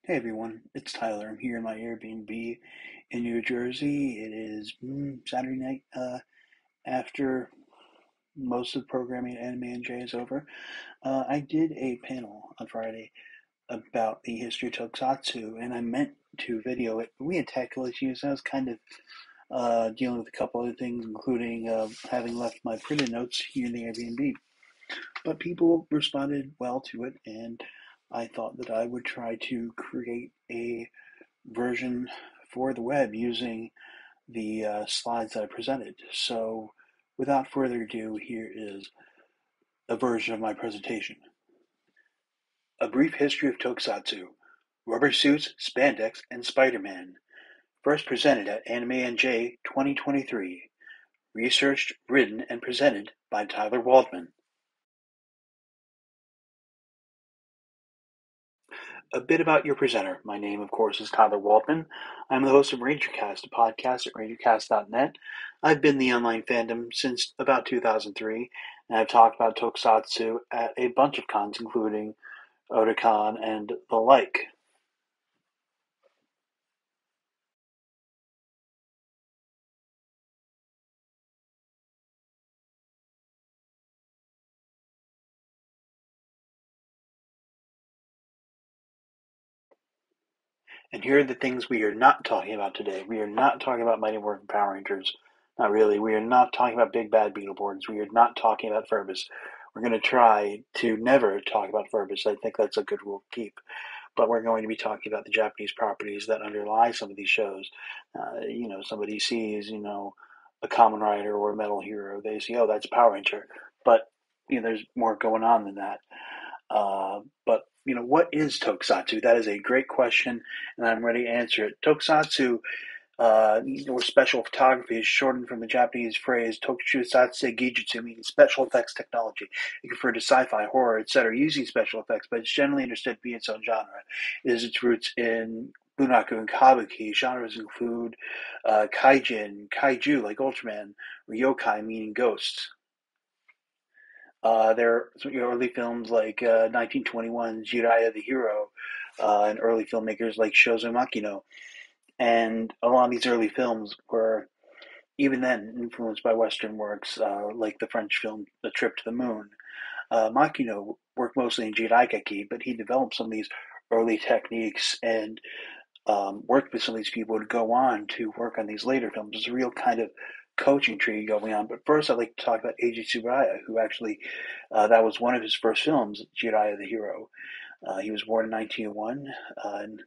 Hey everyone, it's Tyler. I'm here in my Airbnb in New Jersey. It is Saturday night after most of the programming at AnimeNJ is over. I did a panel on Friday about the history of Tokusatsu, and I meant to video it. We had technical issues. I was kind of dealing with a couple other things, including having left my printed notes here in the Airbnb. But people responded well to it, and I thought that I would try to create a version for the web using the slides that I presented. So without further ado, here is a version of my presentation. A brief history of Tokusatsu, rubber suits, spandex, and Spider-Man. First presented at AnimeNJ 2023. Researched, written, and presented by Tyler Waldman. A bit about your presenter. My name, of course, is Tyler Waldman. I'm the host of RangerCast, a podcast at rangercast.net. I've been in the online fandom since about 2003, and I've talked about Tokusatsu at a bunch of cons, including Otakon and the like. And here are the things we are not talking about today. We are not talking about Mighty Morphin Power Rangers. Not really. We are not talking about Big Bad Beetleborgs. We are not talking about Ferbus. We're going to try to never talk about Ferbus. I think that's a good rule to keep. But we're going to be talking about the Japanese properties that underlie some of these shows. Somebody sees, a Kamen Rider or a Metal Hero. They see, oh, that's a Power Ranger. But, there's more going on than that. But what is Tokusatsu? That is a great question, and I'm ready to answer it. Tokusatsu, or special photography, is shortened from the Japanese phrase Tokusatsu Gijutsu, meaning special effects technology. It refers to sci-fi, horror, etc., using special effects, but it's generally understood to be its own genre. It has its roots in Bunaku and Kabuki. Genres include kaijin, kaiju like Ultraman, or yokai, meaning ghosts. There are early films like 1921's Jiraiya the Hero, and early filmmakers like Shozo Makino. And a lot of these early films were, even then, influenced by Western works like the French film The Trip to the Moon. Makino worked mostly in Jiraigeki, but he developed some of these early techniques and worked with some of these people to go on to work on these later films. There's a real kind of coaching tree going on. But first, I'd like to talk about Eiji Tsuburaya, who actually, that was one of his first films, Jiraiya the Hero. He was born in 1901 and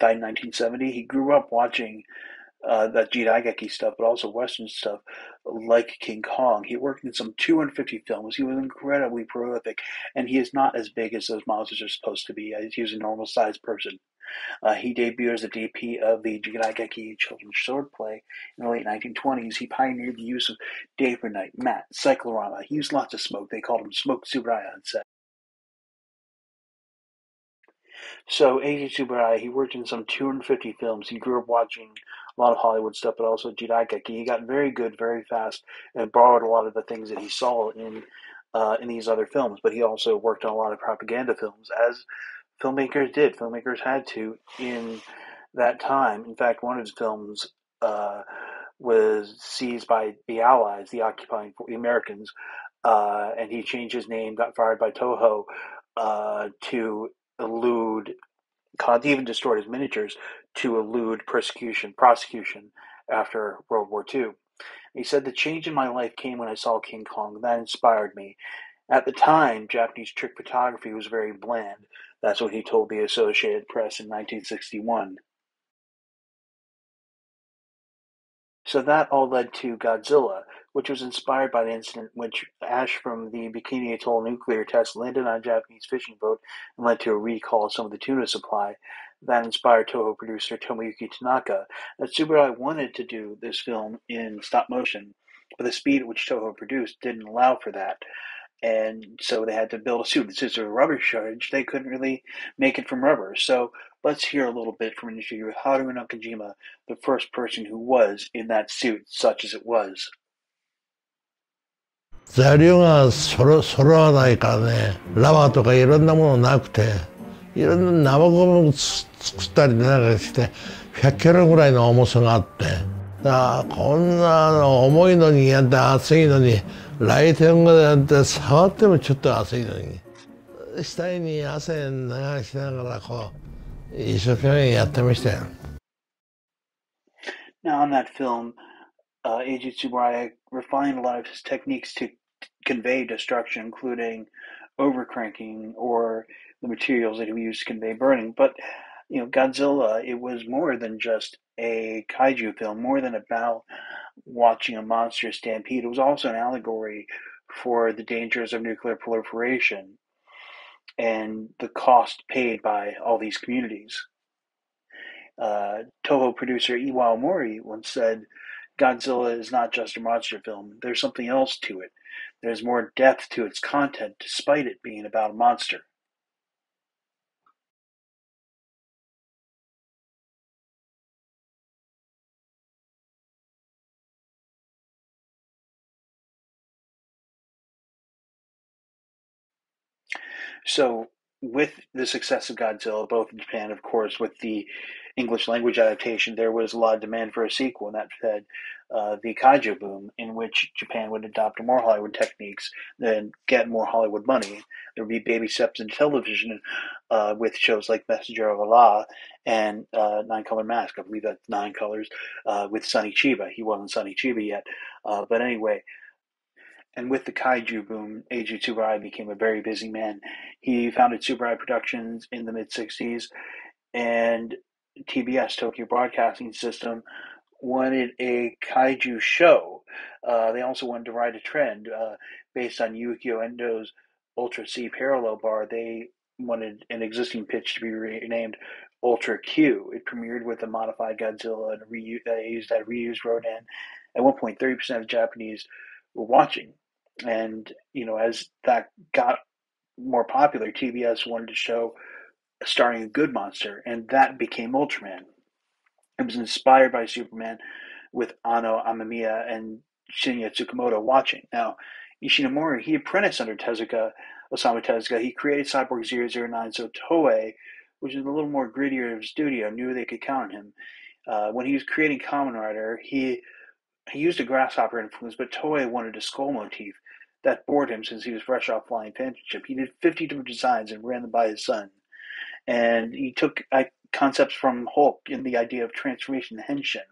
died in 1970. He grew up watching that Jiraigeki stuff, but also Western stuff like King Kong. He worked in some 250 films. He was incredibly prolific, and he is not as big as those monsters are supposed to be. He was a normal sized person. He debuted as a DP of the Jiraigeki children's swordplay in the late 1920s. He pioneered the use of day for night, matte, cyclorama. He used lots of smoke. They called him Smoke Tsuburaya on set. So Eiji Tsuburaya, he worked in some 250 films. He grew up watching a lot of Hollywood stuff, but also Jiraigeki. He got very good very fast and borrowed a lot of the things that he saw in these other films. But he also worked on a lot of propaganda films, as filmmakers did. Filmmakers had to in that time. In fact, one of his films was seized by the Allies, the Americans, and he changed his name, got fired by Toho to elude. He even destroyed his miniatures to elude prosecution after World War II. He said, "The change in my life came when I saw King Kong. That inspired me. At the time, Japanese trick photography was very bland." That's what he told the Associated Press in 1961. So that all led to Godzilla, which was inspired by the incident in which ash from the Bikini Atoll nuclear test landed on a Japanese fishing boat and led to a recall of some of the tuna supply. That inspired Toho producer Tomoyuki Tanaka. Tsuburaya wanted to do this film in stop motion, but the speed at which Toho produced didn't allow for that. And so they had to build a suit. Since there was a rubber shortage, they couldn't really make it from rubber. So let's hear a little bit from an interview with Haru Nakajima, the first person who was in that suit, such as it was. 材料が揃わないからね、ラバーとかいろんなものなくて、いろんな生ゴム作ったりなんかして100キロぐらいの重さがあって、こんな重いのにやって熱いのにライトングでやって触ってもちょっと熱いのに額に汗流しながらこう一生懸命やってましたよ。Now, on that film, Eiji Tsuburaya refined a lot of his techniques to convey destruction, including overcranking or the materials that he used to convey burning. But Godzilla, it was more than just a kaiju film, more than about watching a monster stampede. It was also an allegory for the dangers of nuclear proliferation and the cost paid by all these communities. Toho producer Iwao Mori once said, Godzilla is not just a monster film. There's something else to it. There's more depth to its content, despite it being about a monster. So, with the success of Godzilla, both in Japan, of course, with the English language adaptation, there was a lot of demand for a sequel, and that fed the kaiju boom, in which Japan would adopt more Hollywood techniques and get more Hollywood money. There would be baby steps in television with shows like Messenger of Allah and Nine Color Mask. I believe that's Nine Colors with Sonny Chiba. He wasn't Sonny Chiba yet, but anyway. And with the kaiju boom, Eiji Tsuburaya became a very busy man. He founded Tsuburaya Productions in the mid-60s, and TBS, Tokyo Broadcasting System, wanted a kaiju show. They also wanted to ride a trend based on Yukio Endo's Ultra C parallel bar. They wanted an existing pitch to be renamed Ultra Q. It premiered with a modified Godzilla and used that reused Rodan. At one point, 30% of Japanese were watching. And, as that got more popular, TBS wanted to show starring a good monster, and that became Ultraman. It was inspired by Superman with Ano Amamiya and Shinya Tsukamoto watching. Now, Ishinomori, he apprenticed under Osamu Tezuka. He created Cyborg 009, so Toei, which is a little more grittier of a studio, knew they could count on him. When he was creating Kamen Rider, he used a grasshopper influence, but Toei wanted a skull motif. That bored him since he was fresh off Flying Phantom Ship. He did 50 different designs and ran them by his son. And he took concepts from Hulk in the idea of transformation henshin.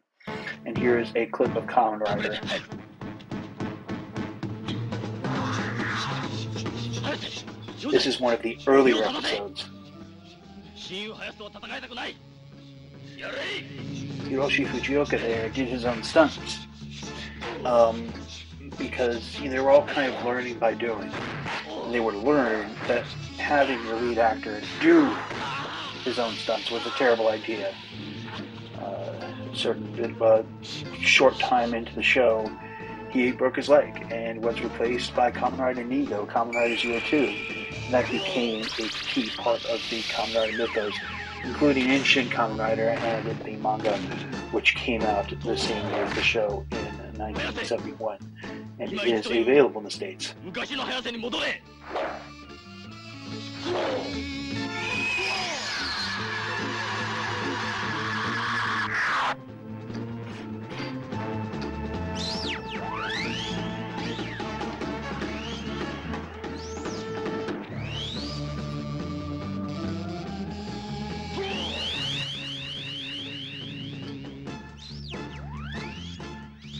And here's a clip of Kamen Rider. This is one of the earlier episodes. Hiroshi Fujioka there did his own stunts. Because they were all kind of learning by doing. And they would learn that having your lead actor do his own stunts was a terrible idea. Short time into the show, he broke his leg and was replaced by Kamen Rider Nigo, Kamen Rider 02. And that became a key part of the Kamen Rider mythos, including in Shin Kamen Rider and in the manga, which came out the same year as the show in 1971. And it is available in the States.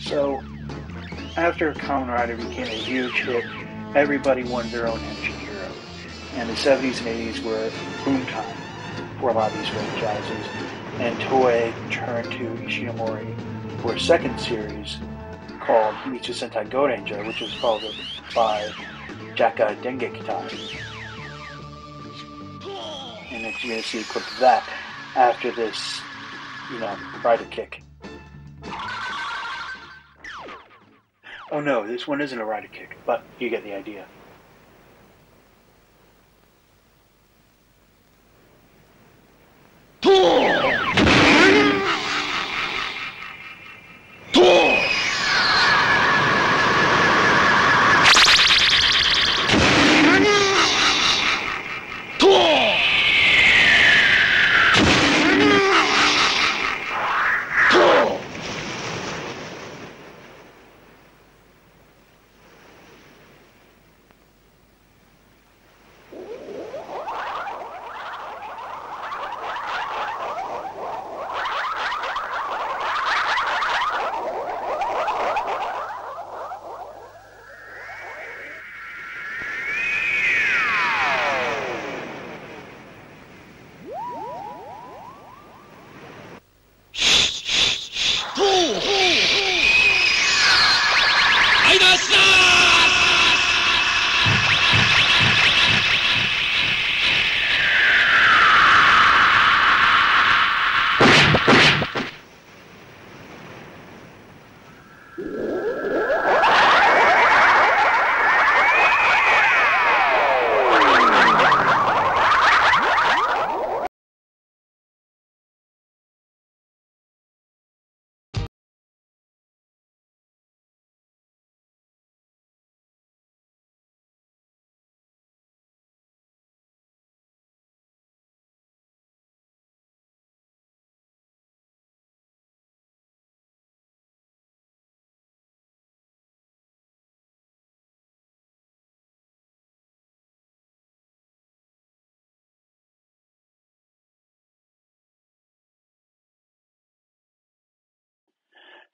So, after Kamen Rider became a huge hit, everybody wanted their own henshin hero. And the 70s and 80s were boom time for a lot of these franchises. And Toei turned to Ishinomori for a second series called Himitsu Sentai Gorenja, which was followed by Jaka Dengekitai. And then you're going to see a clip of that after this, rider kick. Oh no, this one isn't a rider kick, but you get the idea.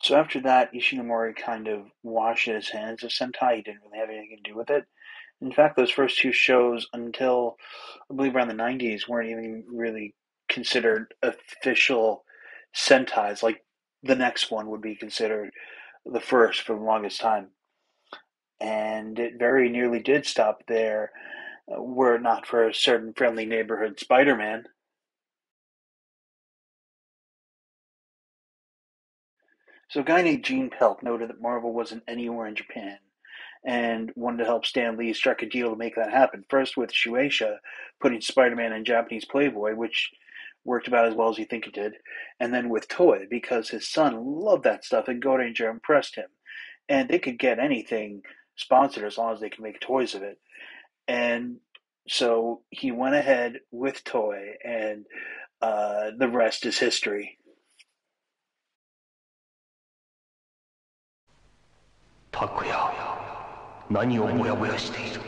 So after that, Ishinomori kind of washed his hands of Sentai. He didn't really have anything to do with it. In fact, those first two shows, until I believe around the 90s, weren't even really considered official Sentais. Like, the next one would be considered the first for the longest time. And it very nearly did stop there, were it not for a certain friendly neighborhood Spider-Man. So a guy named Gene Pelt noted that Marvel wasn't anywhere in Japan and wanted to help Stan Lee strike a deal to make that happen. First with Shueisha, putting Spider-Man in Japanese Playboy, which worked about as well as you think it did, and then with Toei, because his son loved that stuff and Go Ranger impressed him. And they could get anything sponsored as long as they could make toys of it. And so he went ahead with Toei, and the rest is history. タクヤ、何をぼやぼやしている。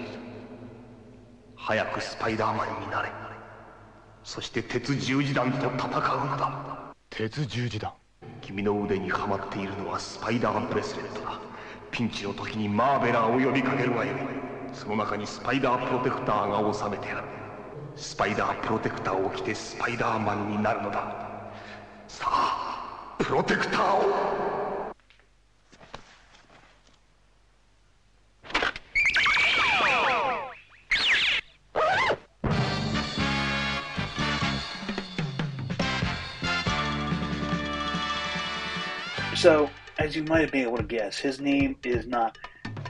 早くスパイダーマンになれ。そして鉄十字団と戦うのだ。鉄十字団。君の腕にはまっているのはスパイダーブレスレットだ。ピンチの時にマーベラーを呼びかけるがよい。その中にスパイダープロテクターが収めてある。スパイダープロテクターを着てスパイダーマンになるのだ。さあ、プロテクターを。So, as you might have been able to guess, his name is not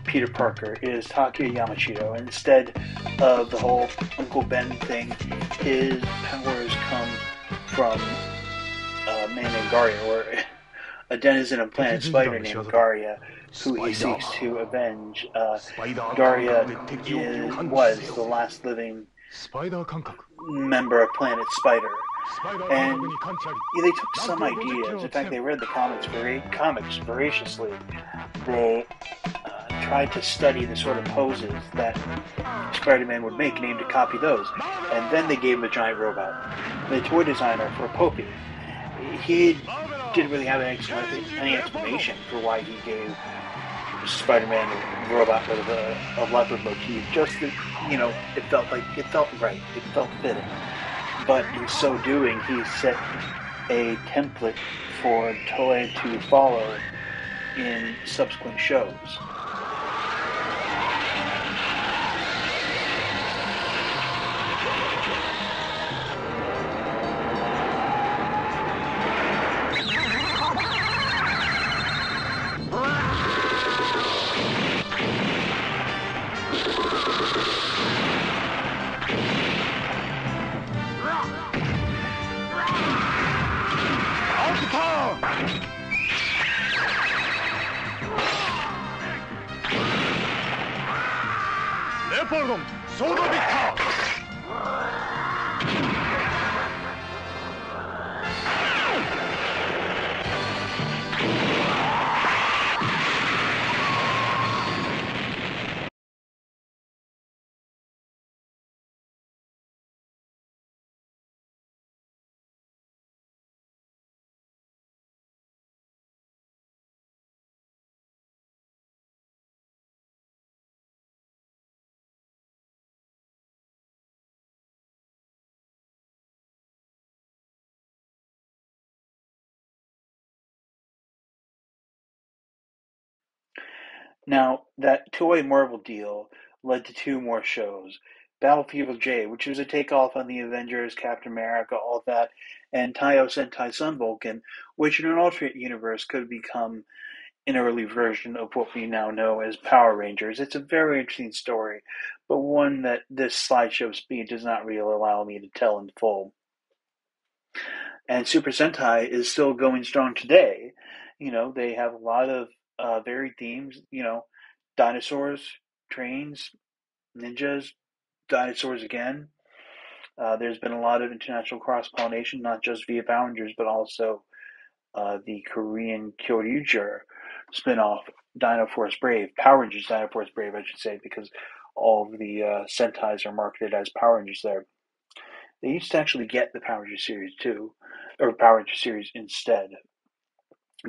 Peter Parker, it is Takuya Yamashita. Instead of the whole Uncle Ben thing, his powers come from a man named Garia, or a denizen of planet Spider named Garia, who he seeks to avenge. Garia was the last living member of Planet Spider. And they took some ideas. In fact, they read the comics voraciously. They tried to study the sort of poses that Spider-Man would make and aimed to copy those. And then they gave him a giant robot. The toy designer for Poppy, he didn't really have any explanation for why he gave Spider-Man a robot with a leopard motif. Just that, it felt right. It felt fitting. But in so doing, he set a template for Toei to follow in subsequent shows. Now, that Toei Marvel deal led to two more shows. Battlefield J, which was a takeoff on the Avengers, Captain America, all of that, and Taiyo Sentai Sun Vulcan, which in an alternate universe could become an early version of what we now know as Power Rangers. It's a very interesting story, but one that this slideshow speed does not really allow me to tell in full. And Super Sentai is still going strong today. They have a lot of varied themes. Dinosaurs, trains, ninjas, dinosaurs again. There's been a lot of international cross-pollination, not just via Power Rangers, but also the Korean Kyoryuger spin-off, Dino Force Brave, Power Rangers Dino Force Brave, I should say, because all of the Sentais are marketed as Power Rangers there. They used to actually get the Power Rangers series too, or Power Rangers series instead,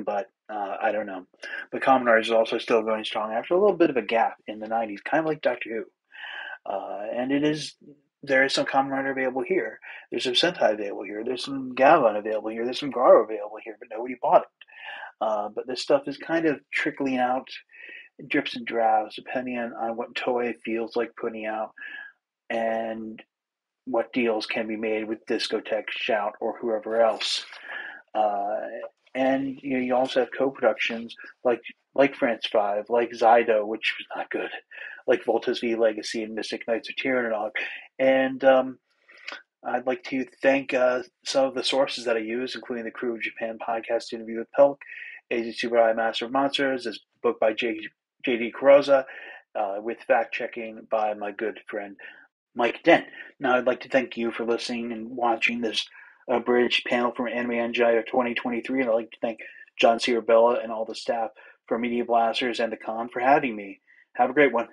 but I don't know. But Kamen Rider is also still going strong after a little bit of a gap in the 90s, kind of like Doctor Who. And there is some Kamen Rider available here. There's some Sentai available here. There's some Gavan available here. There's some Garo available here, but nobody bought it. But this stuff is kind of trickling out, drips and drabs, depending on what Toei feels like putting out and what deals can be made with Discotek, Shout, or whoever else. Uh, and you also have co-productions like France Five, like Zydo, which was not good, like Voltus V Legacy and Mystic Knights of Tyrannog. And I'd like to thank some of the sources that I use, including the Crew of Japan podcast interview with Pelk, Eiji Tsuburai, Master of Monsters, this book by J.D. Carosa, with fact-checking by my good friend Mike Dent. Now, I'd like to thank you for listening and watching this abridged panel from AnimeNJ of 2023, and I'd like to thank John Cirabella and all the staff for Media Blasters and the Con for having me. Have a great one.